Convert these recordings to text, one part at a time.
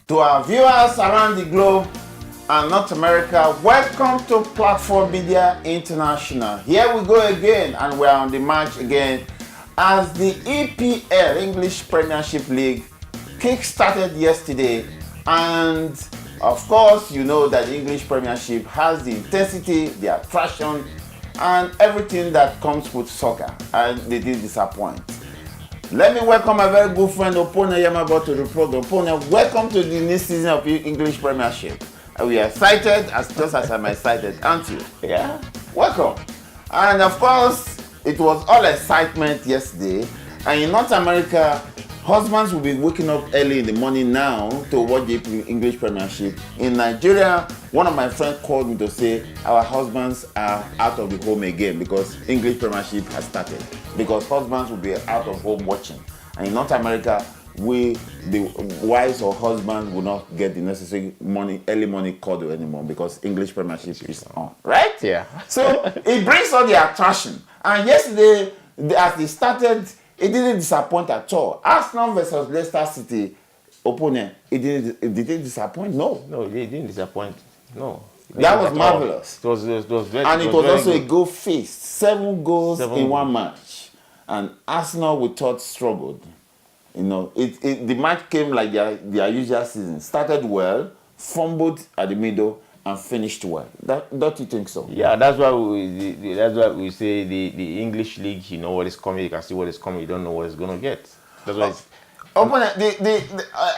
To our viewers around the globe and North America, welcome to Platform Media International. Here we go again, and we're on the march again as the EPL, English Premiership League, kick-started yesterday. And of course, you know that the English Premiership has the intensity, the attraction, and everything that comes with soccer, and they didn't disappoint. Let me welcome my very good friend Opone Yamabo to the program. Opone, welcome to the new season of English Premiership. We are excited, just as I'm excited, aren't you? Yeah. Welcome. And of course, it was all excitement yesterday. And in North America, husbands will be waking up early in the morning now to watch the English Premiership. In Nigeria, one of my friends called me to say our husbands are out of the home again because English Premiership has started. Because husbands will be out of home watching. And in North America, the wives or husbands will not get the necessary early morning cuddle anymore because English Premiership is on, right? Yeah. So it brings all the attraction. And yesterday, as they started, it didn't disappoint at all. Arsenal versus Leicester City opponent, did it disappoint? No. No, it didn't disappoint. No. That was marvelous. It was very, and it was also good. a goal feast. 7 goals in one match. And Arsenal, we thought, struggled. You know, the match came like their usual season. Started well, fumbled at the middle, and finished well. Don't you think so? Yeah, that's why we say the English league. You know what is coming. You can see what is coming. You don't know what it's going to get. That's why.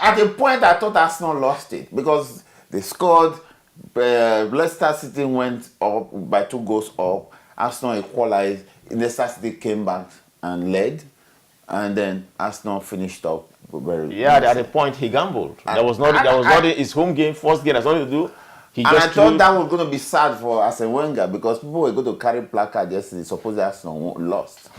At a point, I thought Arsenal lost it because they scored. Leicester City went up by 2 goals up. Arsenal equalized. Leicester City came back and led. And then Arsenal finished up very. Yeah, at a point he gambled. That was not his home game, first game. That's all he do. I thought that was going to be sad for Arsene Wenger because people were going to carry placard yesterday. Supposedly Arsenal lost.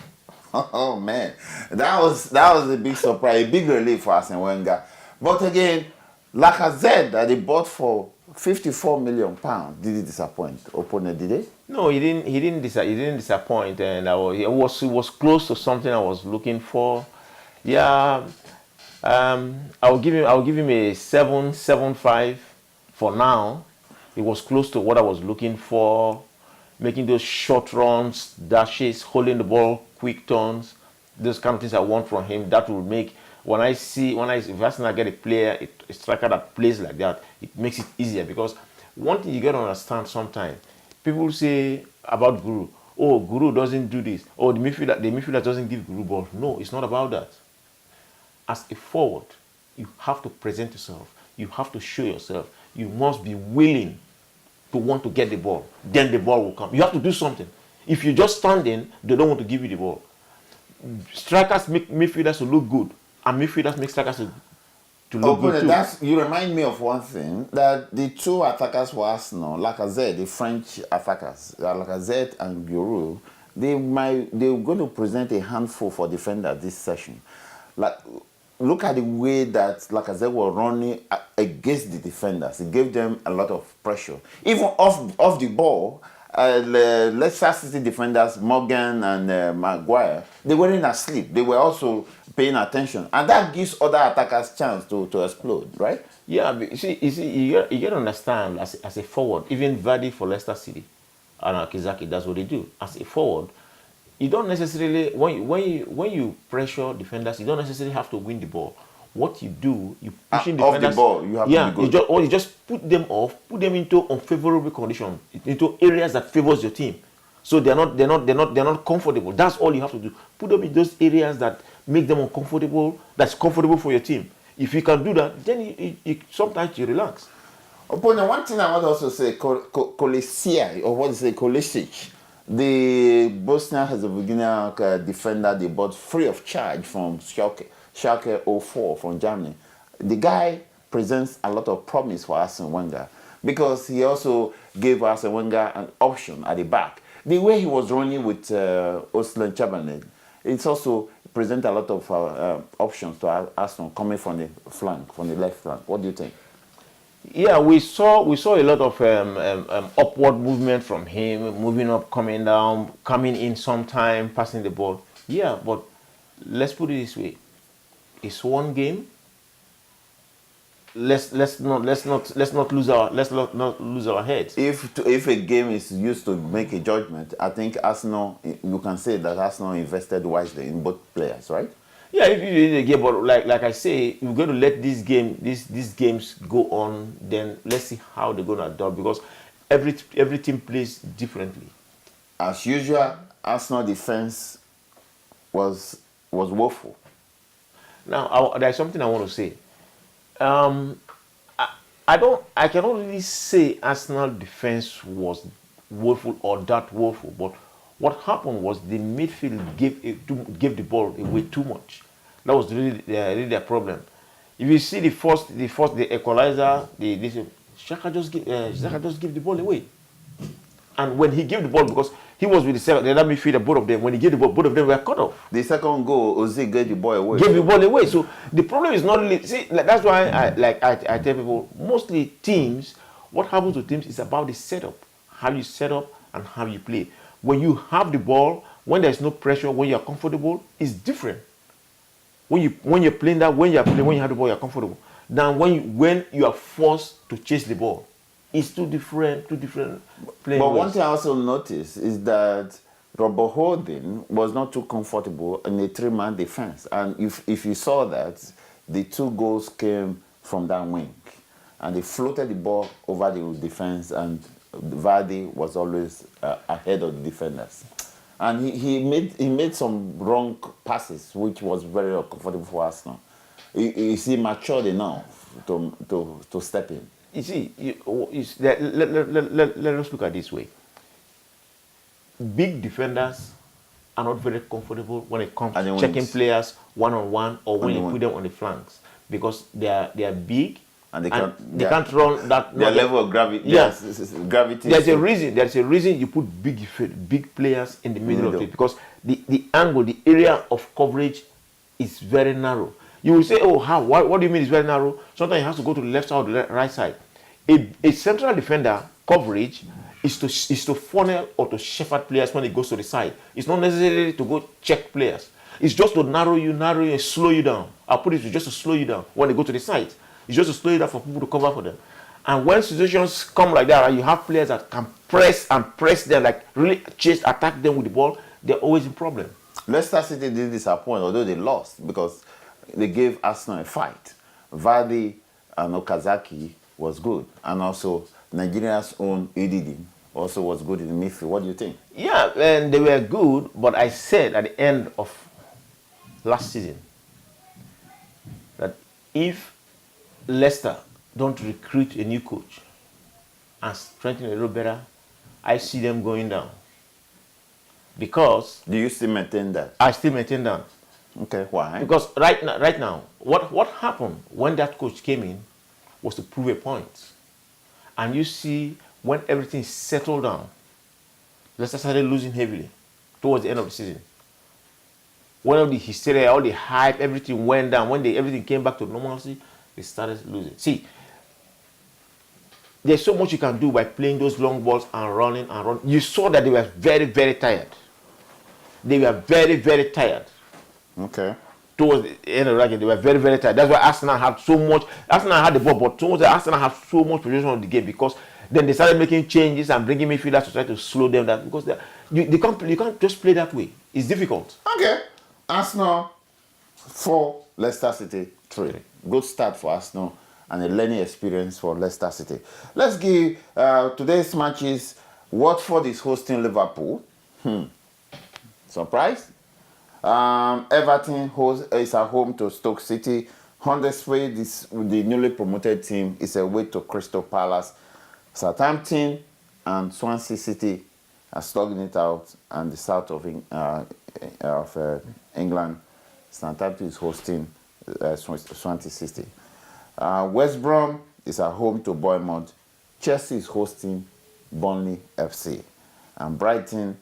Oh man, that was a big surprise, a big relief for Arsene Wenger. But again, Lacazette that they bought for £54 million, did it disappoint? Opponent, did they? No, he didn't disappoint, and he was close to something I was looking for. Yeah, I'll give him a 7.75 for now. It was close to what I was looking for, making those short runs, dashes, holding the ball, quick turns, those kind of things I want from him. That will make if Arsenal get a player, a striker that plays like that, it makes it easier. Because one thing you got to understand sometimes, people say about Guru, oh, Guru doesn't do this. Oh, the midfielder doesn't give Guru ball. No, it's not about that. As a forward, you have to present yourself. You have to show yourself. You must be willing to want to get the ball. Then the ball will come. You have to do something. If you're just standing, they don't want to give you the ball. Strikers make midfielders to look good, and midfielders make strikers to look good too. You remind me of one thing, that the 2 attackers for Arsenal, Lacazette, the French attackers, Lacazette and Giroud, they're going to present a handful for defenders this session. Look at the way that Lacazette was running against the defenders. It gave them a lot of pressure. Even off the ball, Leicester City defenders, Morgan and Maguire, they weren't asleep. They were also paying attention. And that gives other attackers chance to explode, right? Yeah, you got to understand, as a forward, even Vardy for Leicester City and Akizaki, that's what they do. As a forward, you don't necessarily, when you pressure defenders, you don't necessarily have to win the ball. What you do, you pushing defenders off the ball. You have to be good. You just put them off, put them into unfavorable conditions, into areas that favors your team. So they're not comfortable. That's all you have to do. Put them in those areas that make them uncomfortable. That's comfortable for your team. If you can do that, then sometimes you relax. Opponent, one thing I want to also say, Kolesic, or what is it, Kolesic, the Bosnia-Herzegovina defender they bought free of charge from Schalke 04 from Germany. The guy presents a lot of promise for Arsene Wenger because he also gave Arsene Wenger an option at the back. The way he was running with Oxlade Chamberlain, it's also present a lot of options to Arsenal coming from the flank, from the left flank. What do you think? Yeah, we saw a lot of upward movement from him, moving up, coming down, coming in sometime, passing the ball. Yeah, but let's put it this way. It's one game. let's not not lose our heads. If a game is used to make a judgment, I think Arsenal, you can say that Arsenal invested wisely in both players, right? Yeah, if you need a game, but like I say, we're going to let these games go on. Then let's see how they're going to adapt, because every team plays differently. As usual, Arsenal defense was woeful. Now, there's something I want to say. I cannot really say Arsenal defense was woeful or that woeful, but what happened was the midfield gave the ball away too much. That was really their problem. If you see the equalizer, Xhaka just give the ball away. And when he gave the ball, because he was with the other midfielder, both of them, when he gave the ball, both of them were cut off. The second goal, Ozil gave the ball away. Gave the ball away. So the problem is not really, see, that's why I tell people, mostly teams, what happens to teams is about the setup, how you set up and how you play. When you have the ball, when there's no pressure, when you're comfortable, it's different. When you're playing that, when you have the ball, you're comfortable. Now when you are forced to chase the ball, it's two different playing But ways. one thing I also noticed is that Robert Holding was not too comfortable in a three-man defense. And if you saw that, the two goals came from that wing. And they floated the ball over the defense, and Vardy was always ahead of the defenders. And he made some wrong passes, which was very uncomfortable for Arsenal. Is he matured enough to step in? You see, let us look at it this way. Big defenders are not very comfortable when it comes to checking players one-on-one or when you put them on the flanks, because they are big and they can't run that. Their level of gravity. Yes, gravity. There's a reason you put big players in the middle of it, because the angle, the area of coverage is very narrow. You will say, oh, how? What do you mean it's very narrow? Sometimes you have to go to the left side or the right side. A central defender coverage is to funnel or to shepherd players when it goes to the side. It's not necessarily to go check players. It's just to narrow you and slow you down. I'll put it just to slow you down when they go to the side. It's just to slow you down for people to cover for them. And when situations come like that, and you have players that can press them, like really attack them with the ball, they're always in problem. Leicester City did disappoint, although they lost, because they gave Arsenal a fight. Vardy and Okazaki was good. And also, Nigeria's own Udidi also was good in the midfield. What do you think? Yeah, and they were good, but I said at the end of last season that if Leicester don't recruit a new coach and strengthen a little better, I see them going down. Because... Do you still maintain that? I still maintain that. Okay, why? Because right now, what happened when that coach came in was to prove a point. And you see, when everything settled down, Leicester started losing heavily towards the end of the season. When all the hysteria, all the hype, everything went down, when everything came back to normalcy, they started losing. See, there's so much you can do by playing those long balls and running. You saw that they were very, very tired. They were very, very tired. Okay. Towards the end of the game, they were very, very tired. That's why Arsenal had so much. Arsenal had the ball, but towards the Arsenal had so much possession of the game, because then they started making changes and bringing midfielders to try to slow them down, because you can't just play that way. It's difficult. Okay. Arsenal 4, Leicester City 3. Good start for Arsenal and a learning experience for Leicester City. Let's give today's matches. Watford is hosting Liverpool. Surprise? Everton is at home to Stoke City. Huddersfield, the newly promoted team, is away to Crystal Palace. Southampton and Swansea City are slugging it out, and the south of England, Southampton is hosting Swansea City. West Brom is at home to Bournemouth. Chelsea is hosting Burnley FC. And Brighton,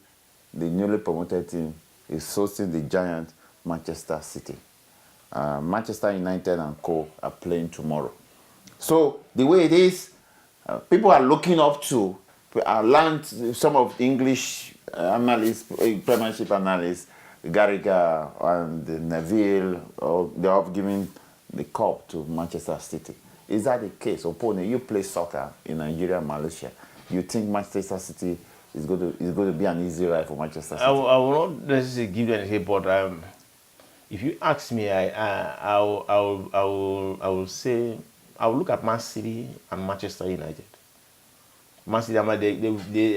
the newly promoted team, is hosting the giant Manchester City. Manchester United and co are playing tomorrow. So the way it is, people are looking up to, I learned some of English analysts, Premiership analysts, Garriga and Neville, they're all giving the cup to Manchester City. Is that the case? Opponent, you play soccer in Nigeria, Malaysia. You think Manchester City is going to be an easy ride for Manchester City? I will not necessarily give you anything, but if you ask me, I will say I will look at Man City and Manchester United. Man City,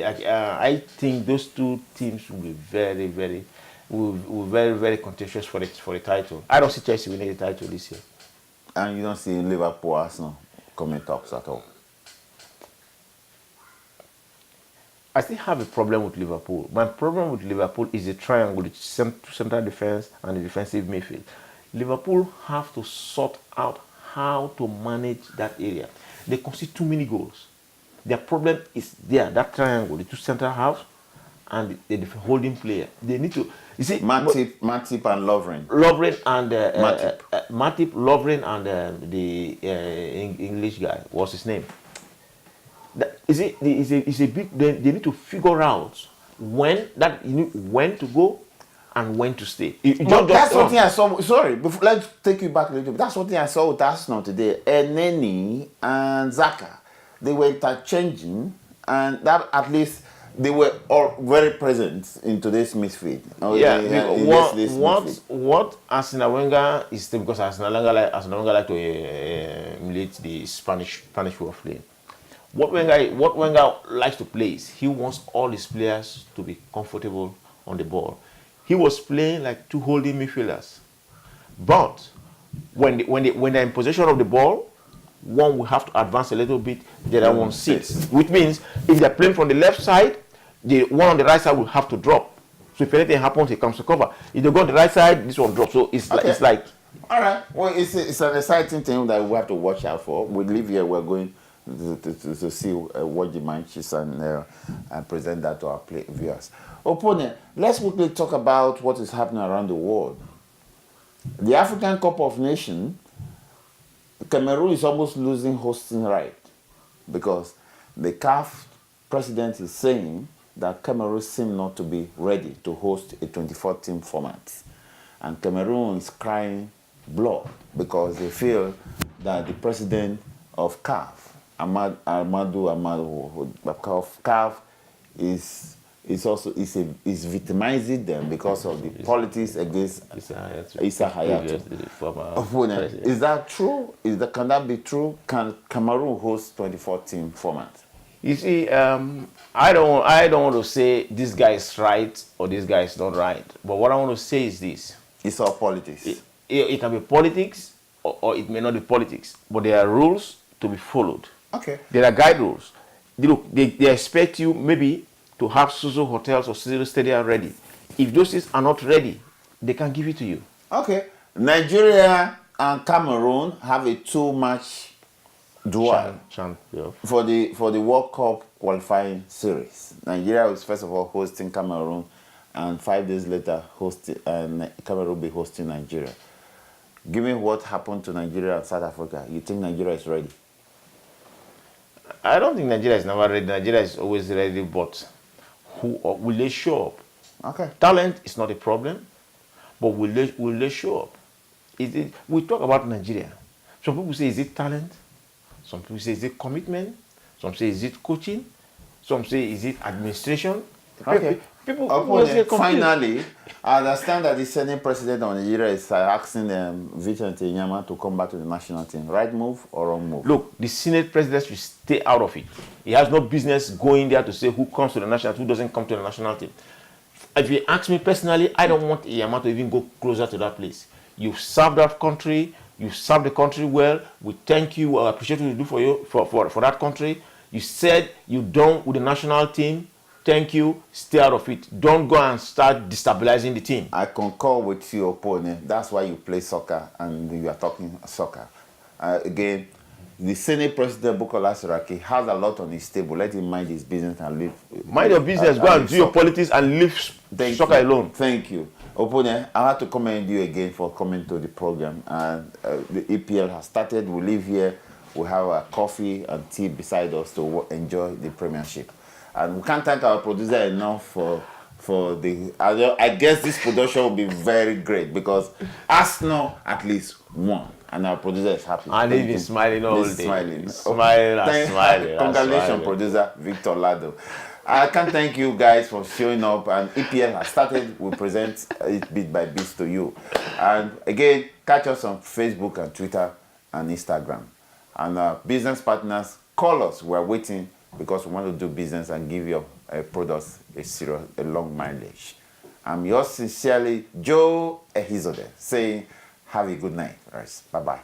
I think those two teams will be very, very, very, very contentious for the title. I don't see Chelsea winning the title this year. And you don't see Liverpool, Arsenal coming tops at all? I still have a problem with Liverpool. My problem with Liverpool is the triangle, the central defense and the defensive midfield. Liverpool have to sort out how to manage that area. They concede too many goals. Their problem is there, that triangle, the two central halves and the holding player. They need to, you see, Matip and Lovren. Lovren and Matip, Lovren and the English guy. What's his name? It's a big. They need to figure out when to go and when to stay. That's something I saw. Sorry, let's take you back a little bit. That's something I saw with Arsenal today. Eneni and Xhaka, they were interchanging, and that at least they were all very present in today's midfield. What Arsene Wenger is still, because Arsene Wenger like to emulate the Spanish way of playing. What Wenger likes to play is he wants all his players to be comfortable on the ball. He was playing like two holding midfielders, but when they're in possession of the ball, one will have to advance a little bit, the other one sits. Which means if they're playing from the left side, the one on the right side will have to drop. So if anything happens, he comes to cover. If they go on the right side, this one drops. So it's like. All right. Well, it's an exciting thing that we have to watch out for. We live here. We're going to see what the matches and present that to our viewers. Opponent, let's quickly talk about what is happening around the world. The African Cup of Nations, Cameroon is almost losing hosting right because the CAF president is saying that Cameroon seems not to be ready to host a 24-team format. And Cameroon is crying blood because they feel that the president of CAF, Amadou CAF, is victimizing them because of the politics against Issa Hayatou. Is that true? Can that be true? Can Cameroon host 24-team format? You see, I don't want to say this guy is right or this guy is not right. But what I want to say is this: it's all politics. It can be politics or it may not be politics, but there are rules to be followed. Okay. There are guide rules. They expect you maybe to have Suzo hotels or Suzo Stadium ready. If those things are not ready, they can give it to you. Okay. Nigeria and Cameroon have a 2-match duel for the World Cup qualifying series. Nigeria was first of all hosting Cameroon, and 5 days later Cameroon will be hosting Nigeria. Given what happened to Nigeria and South Africa, you think Nigeria is ready? I don't think Nigeria is never ready. Nigeria is always ready, but will they show up? Okay. Talent is not a problem, but will they show up? We talk about Nigeria. Some people say, is it talent? Some people say, is it commitment? Some say, is it coaching? Some say, is it administration? Okay. Finally, I understand that the Senate president of Nigeria is asking Vincent Enyeama to come back to the national team. Right move or wrong move? Look, the Senate president should stay out of it. He has no business going there to say who comes to the national team, who doesn't come to the national team. If you ask me personally, I don't want Enyeama to even go closer to that place. You've served that country. You served the country well. We thank you. I appreciate what you do for that country. You said you're done with the national team. Thank you. Stay out of it. Don't go and start destabilizing the team. I concur with you, opponent. That's why you play soccer and you are talking soccer. Again, the Senate President Bukola Saraki has a lot on his table. Let him mind his business and leave. Mind your business. Go and do your politics and leave soccer alone. Thank you. Opponent, I have to commend you again for coming to the program. And the EPL has started. We live here. We have a coffee and tea beside us to enjoy the Premiership. And we can't thank our producer enough for the. I guess this production will be very great because Arsenal at least won. And our producer is happy. And he's been smiling all He's day. smiling. Smiling and Thank- smiling. and Congratulations, smiling. producer Victor Lado. I can't thank you guys for showing up. And EPL has started. We present it bit by bit to you. And again, catch us on Facebook and Twitter and Instagram. And business partners, call us. We're waiting because we want to do business and give your products a long mileage. I'm yours sincerely, Joe Ehizode, saying have a good night. All right, bye-bye.